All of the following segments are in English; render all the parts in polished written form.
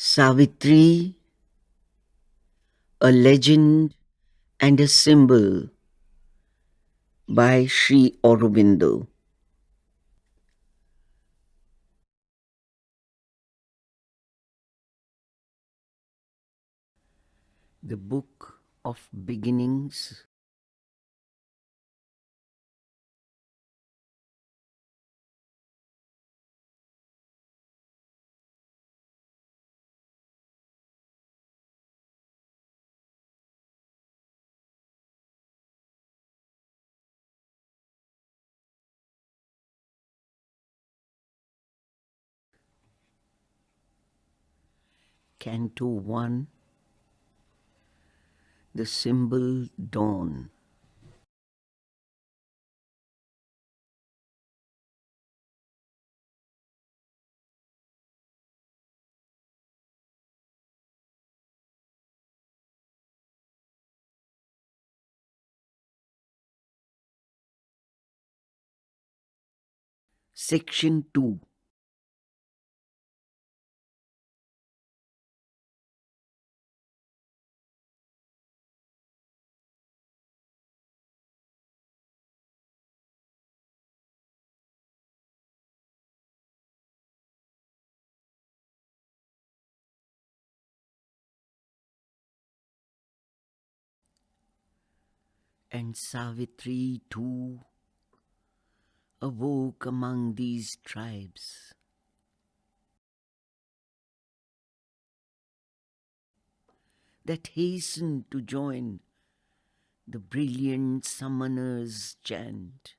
Savitri, a legend and a symbol by Sri Aurobindo. The Book of Beginnings, Canto 1, The Symbol Dawn. Section 2. And Savitri too awoke among these tribes. That hastened to join the brilliant summoner's chant.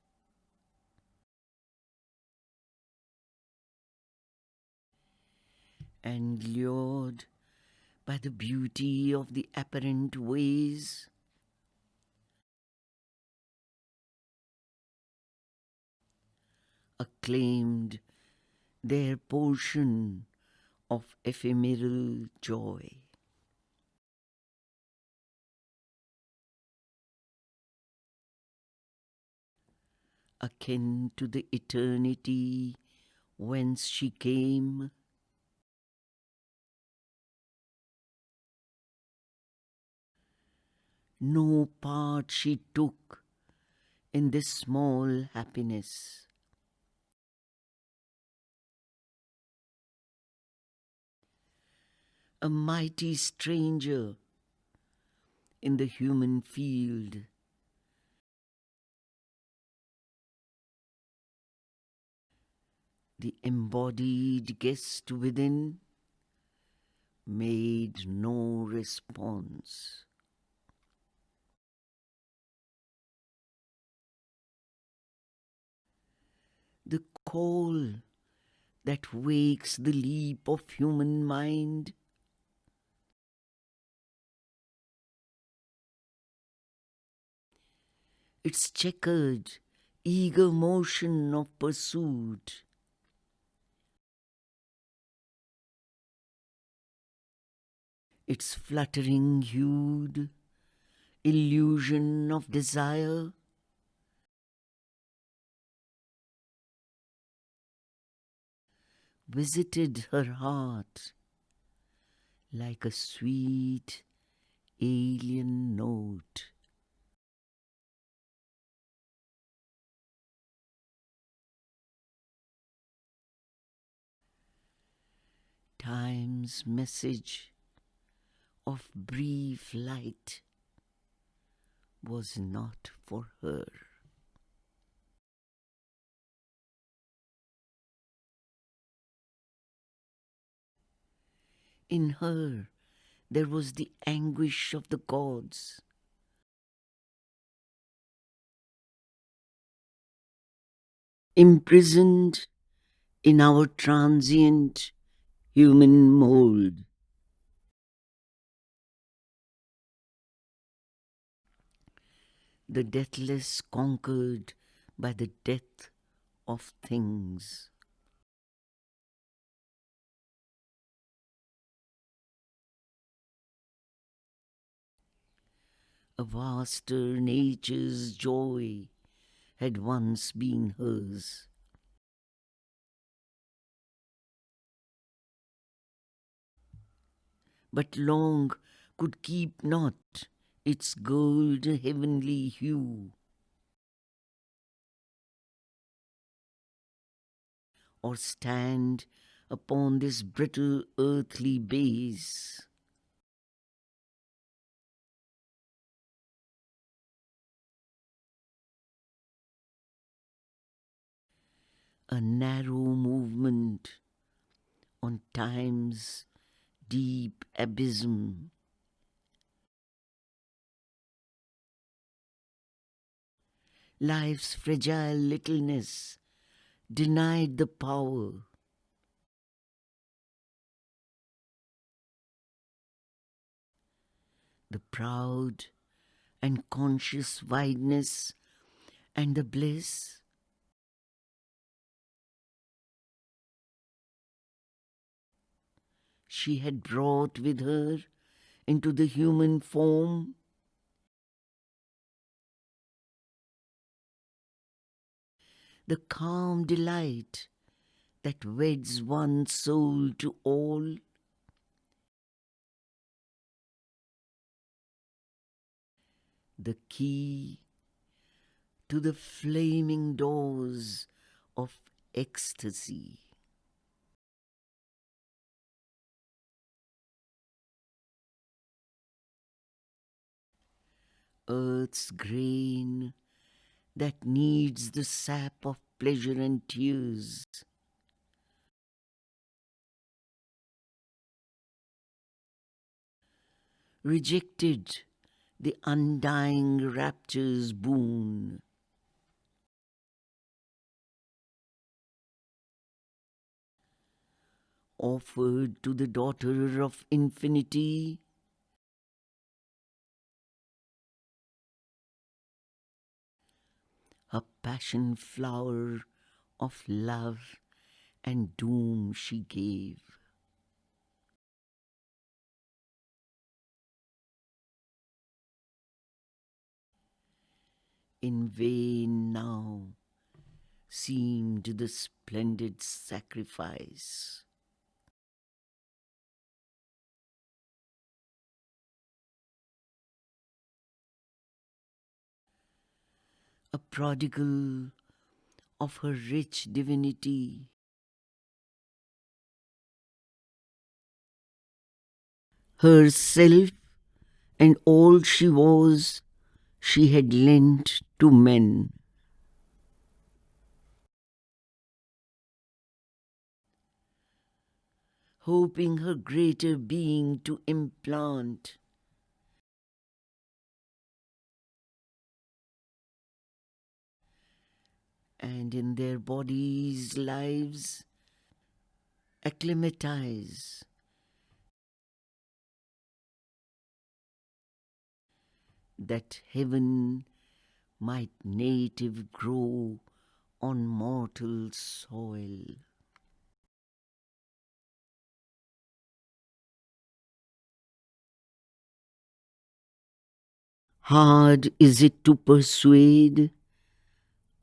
And lured by the beauty of the apparent ways, acclaimed their portion of ephemeral joy. Akin to the eternity whence she came, no part she took in this small happiness. A mighty stranger in the human field, the embodied guest within made no response. The call that wakes the leap of human mind, its checkered, eager motion of pursuit, its fluttering hued illusion of desire, visited her heart like a sweet alien note. Time's message of brief light was not for her. In her there was the anguish of the gods, imprisoned in our transient human mold. The deathless conquered by the death of things. A vaster nature's joy had once been hers. but long could keep not its gold heavenly hue, or stand upon this brittle earthly base. A narrow movement on time's deep abysm, life's fragile littleness denied the power. The proud and conscious wideness and the bliss she had brought with her into the human form, the calm delight that weds one soul to all, the key to the flaming doors of ecstasy. Earth's grain that needs the sap of pleasure and tears, rejected the undying rapture's boon. Offered to the daughter of infinity, a passion flower of love and doom she gave. In vain now seemed the splendid sacrifice. A prodigal of her rich divinity, herself and all she was, she had lent to men. Hoping her greater being to implant, and in their bodies' lives acclimatize, that heaven might native grow on mortal soil. Hard is it to persuade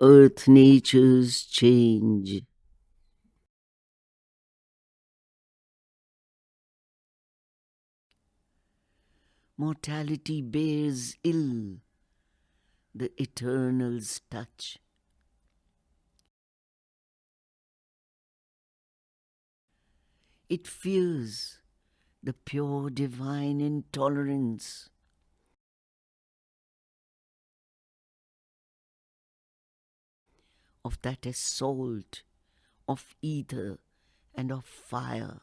earth nature's change. Mortality bears ill the Eternal's touch. It fears the pure divine intolerance of that assault of ether and of fire.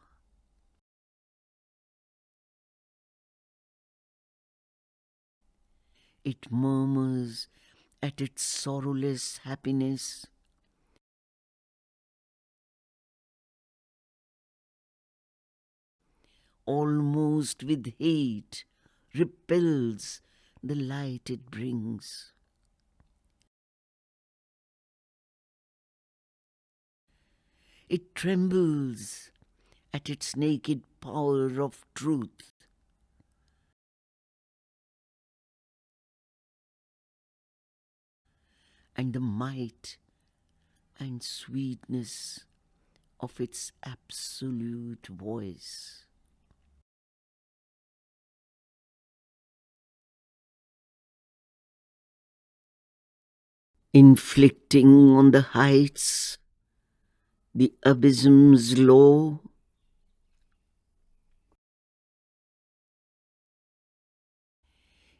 It murmurs at its sorrowless happiness, almost with hate, repels the light it brings. It trembles at its naked power of truth. And the might and sweetness of its absolute voice. inflicting on the heights the abysms low.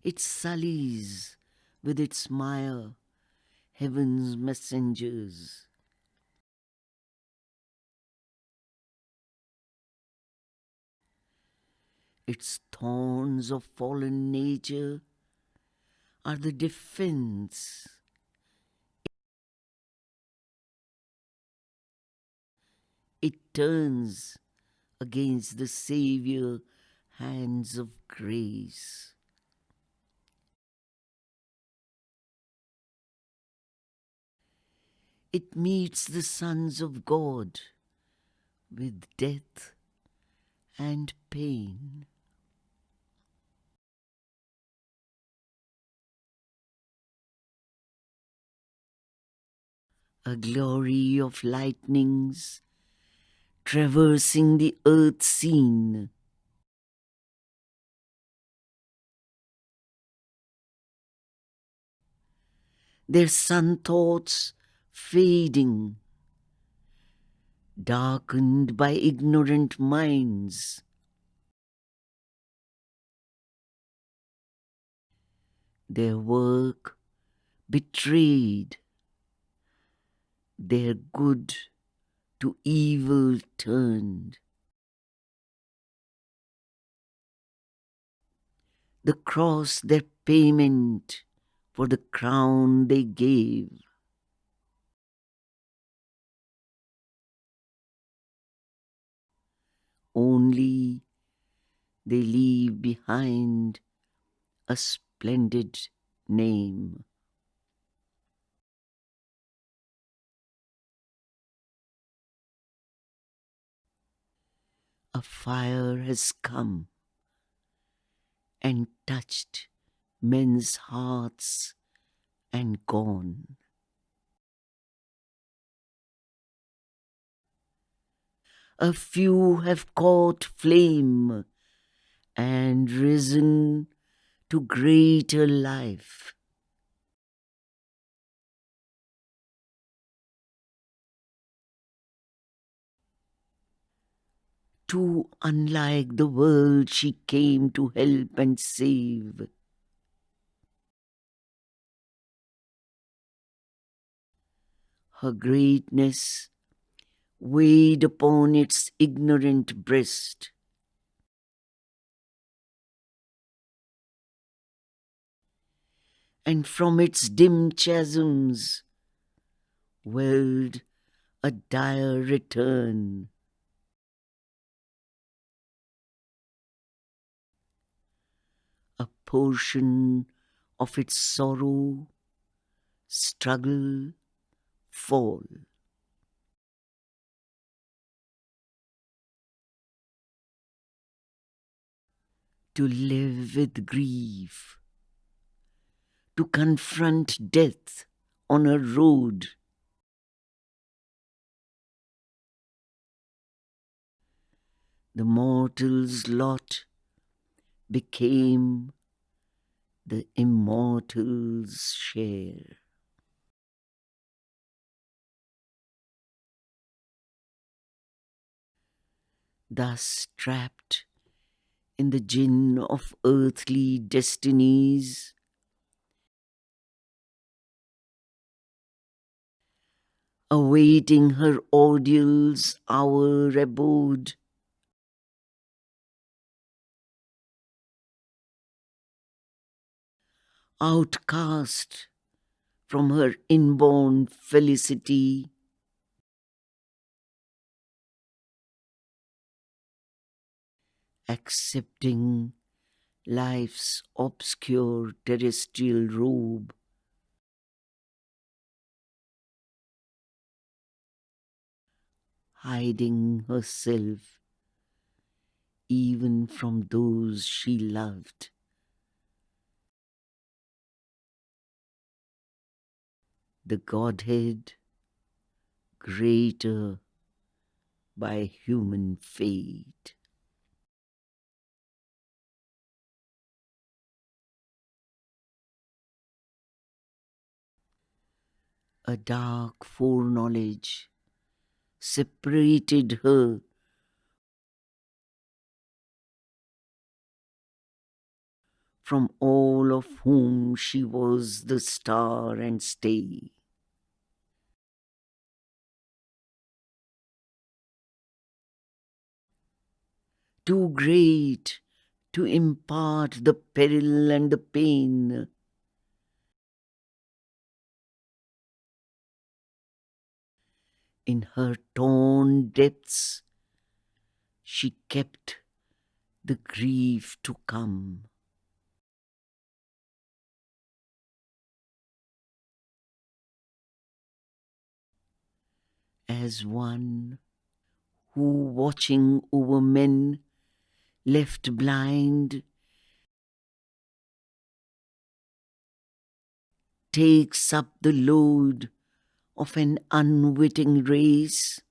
It sullies with its mire heaven's messengers. Its thorns of fallen nature are the defense. It turns against the Savior hands of grace. It meets the sons of God with death and pain. A glory of lightnings traversing the earth scene. Their sun thoughts fading, darkened by ignorant minds. Their work betrayed, their good to evil turned. The cross their payment for the crown they gave. Only they leave behind a splendid name. A fire has come and touched men's hearts and gone. A few have caught flame and risen to greater life. Too unlike the world she came to help and save. Her greatness weighed upon its ignorant breast. And from its dim chasms welled a dire return. A portion of its sorrow, struggle, fall. To live with grief, to confront death on a road. The mortal's lot became the immortal's share. Thus trapped in the gin of earthly destinies, awaiting her ordeal's hour abode, outcast from her inborn felicity, accepting life's obscure terrestrial robe, hiding herself even from those she loved. The Godhead greater by human fate. A dark foreknowledge separated her from all of whom she was the star and stay. Too great to impart the peril and the pain, in her torn depths she kept the grief to come. As one who, watching over men left blind, takes up the load of an unwitting race,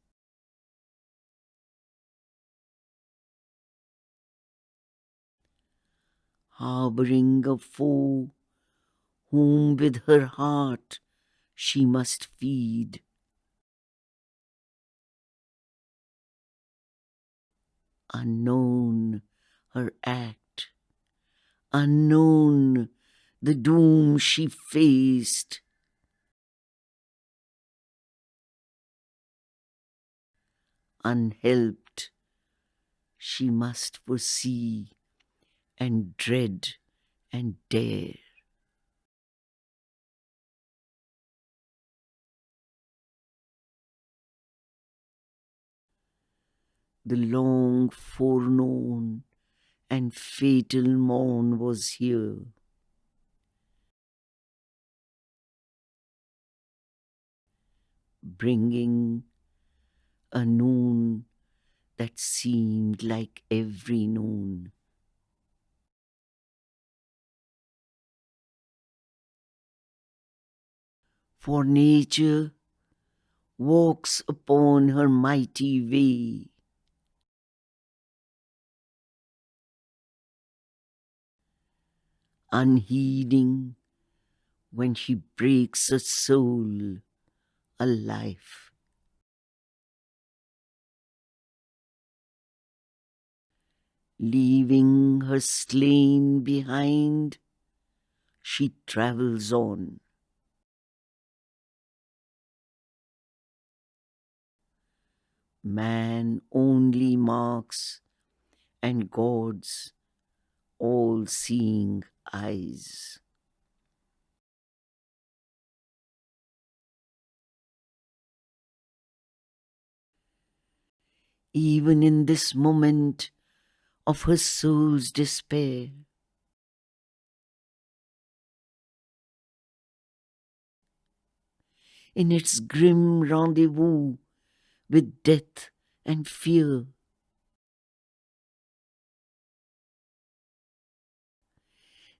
harboring a foe whom with her heart she must feed. Unknown her act, unknown the doom she faced, unhelped she must foresee and dread and dare. The long foreknown and fatal morn was here. Bringing a noon that seemed like every noon. For nature walks upon her mighty way, unheeding when she breaks a soul, a life. Leaving her slain behind, she travels on. Man only marks, and God's all-seeing eyes. Even in this moment of her soul's despair, in its grim rendezvous with death and fear,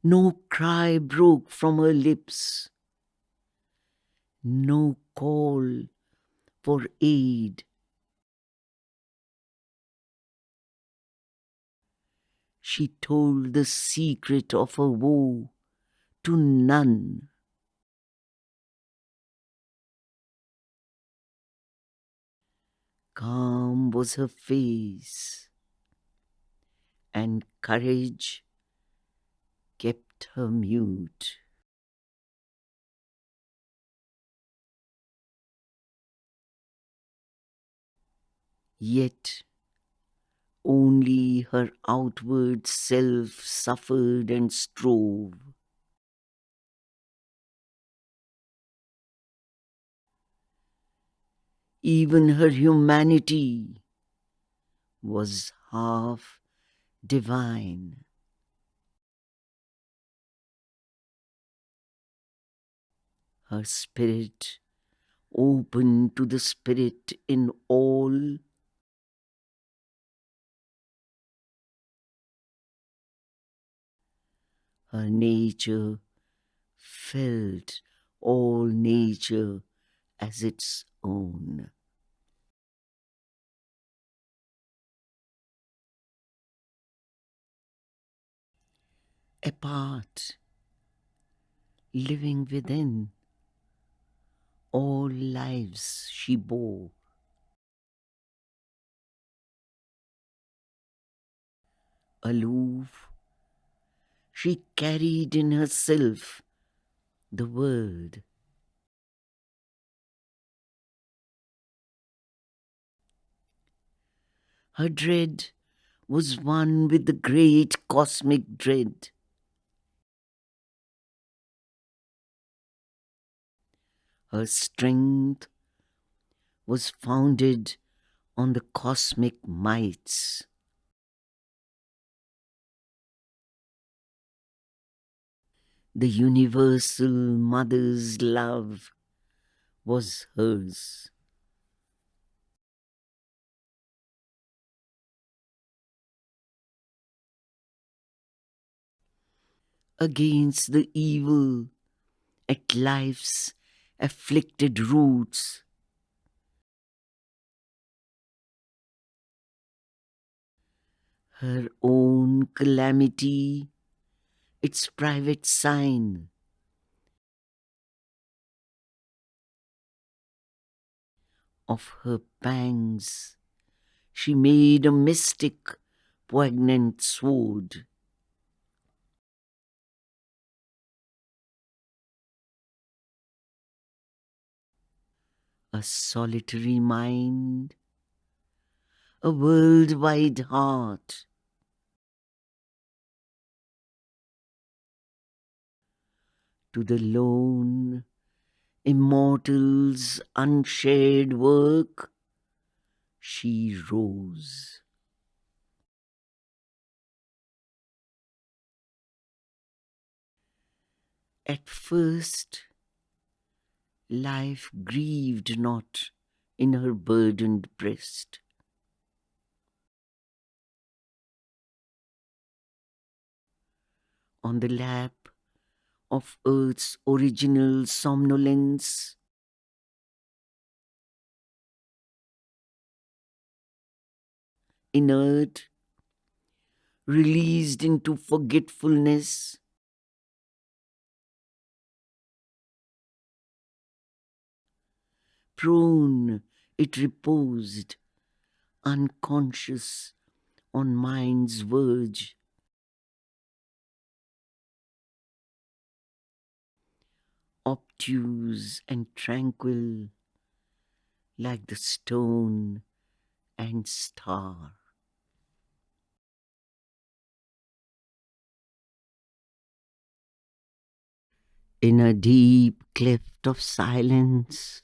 no cry broke from her lips, no call for aid. She told the secret of her woe to none. Calm was her face, and courage kept her mute. Yet only her outward self suffered and strove. Even her humanity was half divine. Her spirit open to the spirit in all, her nature felt all nature as its own. Apart, living within, All lives she bore. Aloof, she carried in herself the world. Her dread was one with the great cosmic dread. Her strength was founded on the cosmic mights. The universal mother's love was hers. Against the evil at life's afflicted roots, her own calamity, its private sign. Of her pangs, she made a mystic, poignant sword. A solitary mind, a worldwide heart. To the lone, immortal's unshared work, she rose. At first, life grieved not in her burdened breast. On the lap of earth's original somnolence, inert, released into forgetfulness, prone it reposed, unconscious on mind's verge. Obtuse and tranquil, like the stone and star. In a deep cleft of silence,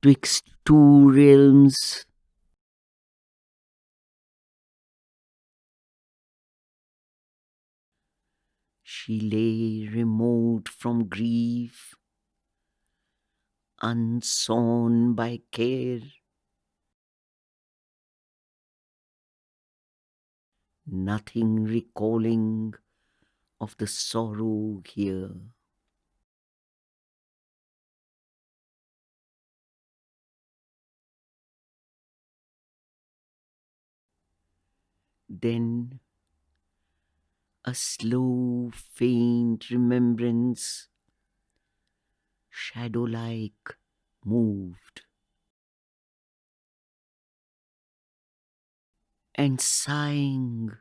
twixt two realms, she lay remote from grief, unsown by care. Nothing recalling of the sorrow here. Then a slow, faint remembrance, shadow-like, moved. And sighing,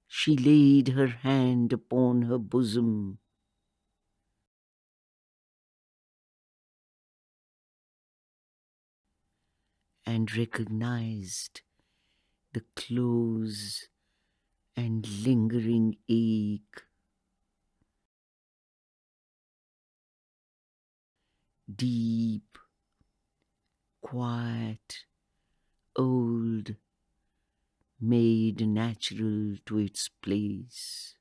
she laid her hand upon her bosom. And recognized the close and lingering ache. Deep, quiet, old, made natural to its place.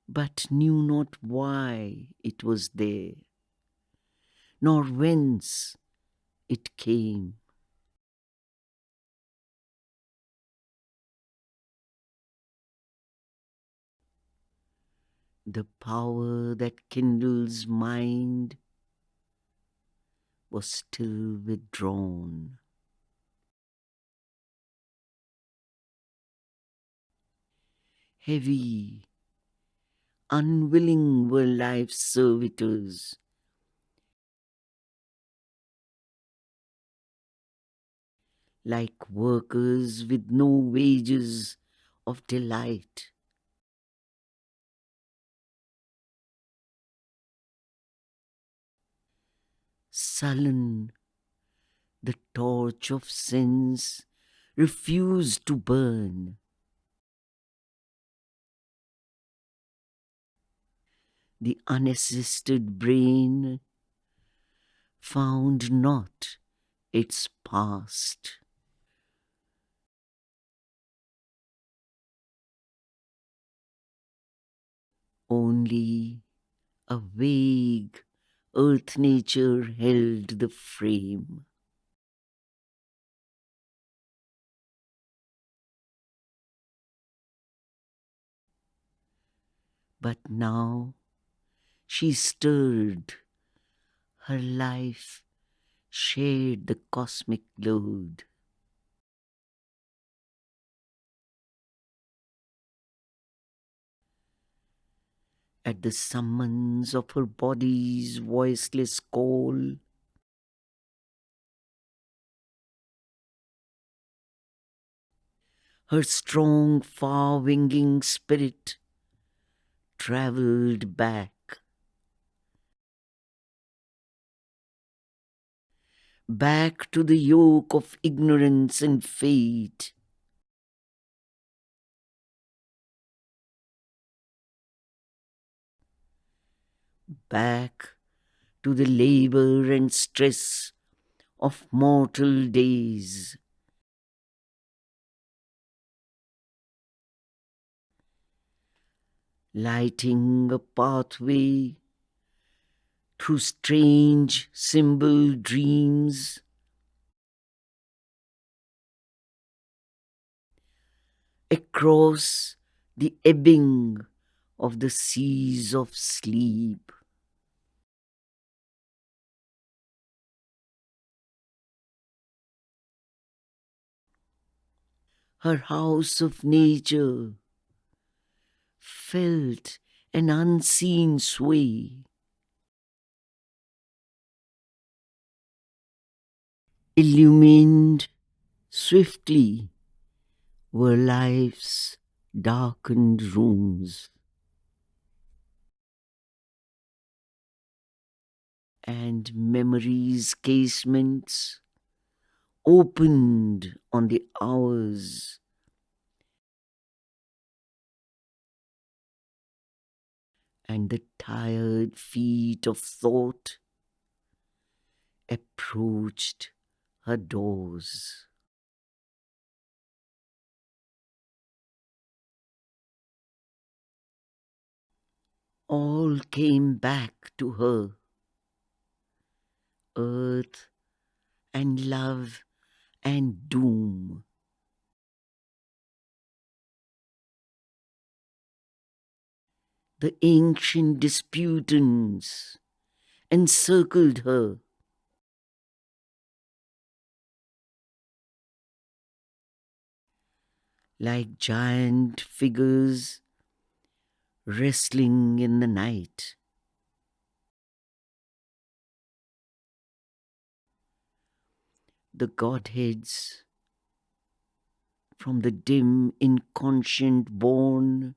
But knew not why it was there, nor whence it came. The power that kindles mind was still withdrawn. Heavy, unwilling were life's servitors, like workers with no wages of delight. Sullen, the torch of sense refused to burn. The unassisted brain found not its past. Only a vague earth nature held the frame. But now she stirred, her life shared the cosmic load. At the summons of her body's voiceless call, her strong, far-winging spirit travelled back to the yoke of ignorance and fate, back to the labor and stress of mortal days. Lighting a pathway through strange symbol dreams, across the ebbing of the seas of sleep. Her house of nature felt an unseen sway, illumined swiftly were life's darkened rooms, and memory's casements opened on the hours, and the tired feet of thought approached her doors. All came back to her, earth and love and doom. The ancient disputants encircled her, like giant figures wrestling in the night. The Godheads from the dim inconscient born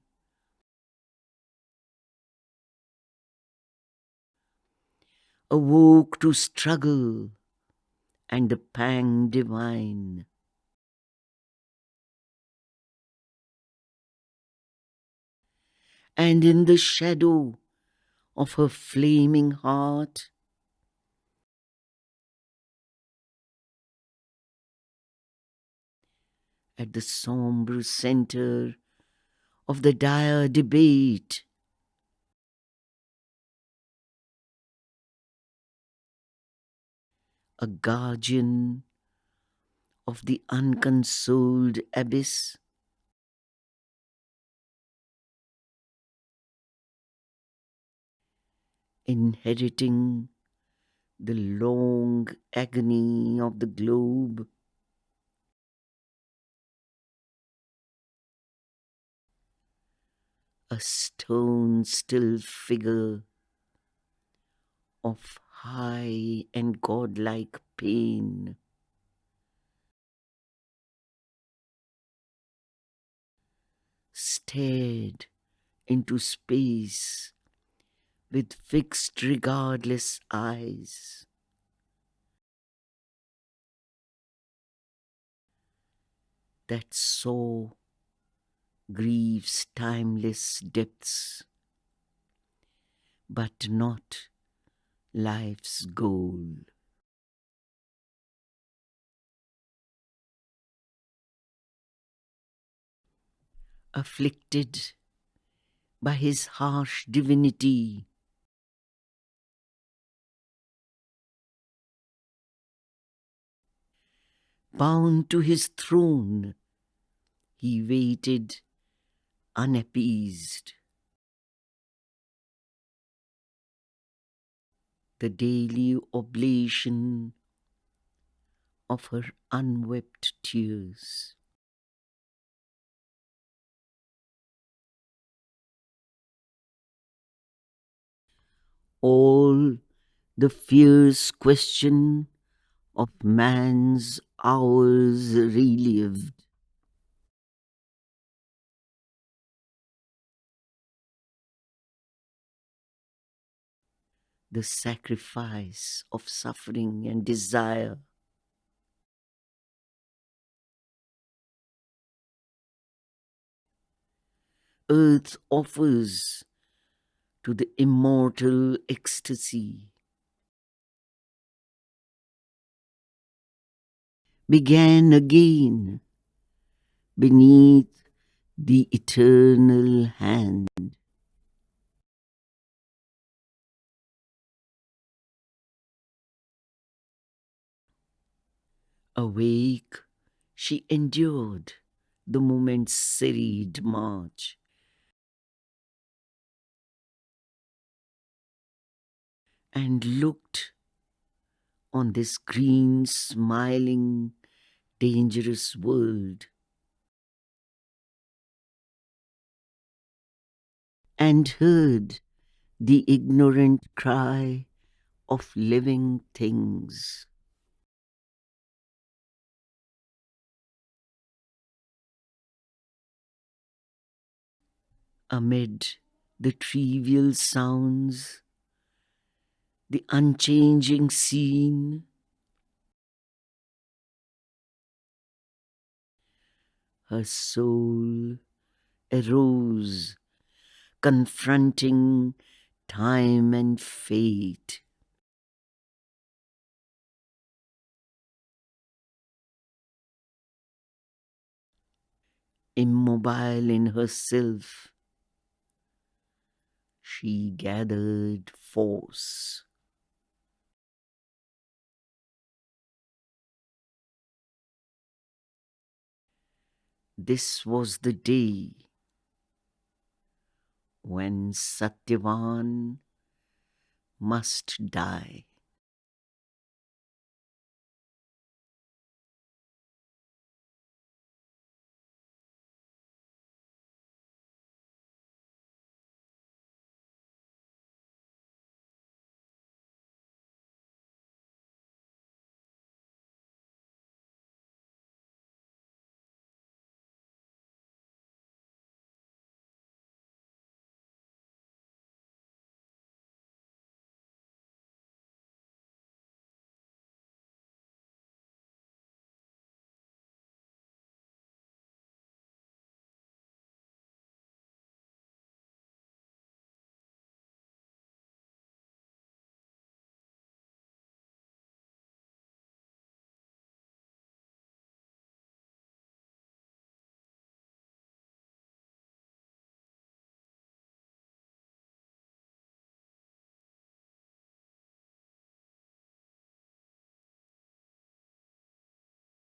awoke to struggle and the pang divine. And in the shadow of her flaming heart, at the sombre center of the dire debate, a guardian of the unconsoled abyss, inheriting the long agony of the globe, a stone still figure of high and godlike pain, stared into space with fixed regardless eyes, that saw grief's timeless depths, but not life's goal. Afflicted by his harsh divinity, bound to his throne, he waited unappeased. The daily oblation of her unwept tears. All the fierce question of man's hours relived. The sacrifice of suffering and desire. Earth offers to the immortal ecstasy. Began again beneath the eternal hand. Awake, she endured the moment's serried march. And looked on this green, smiling, dangerous world. And heard the ignorant cry of living things. Amid the trivial sounds, the unchanging scene, her soul arose, confronting time and fate. Immobile in herself, she gathered force. This was the day when Satyavan must die.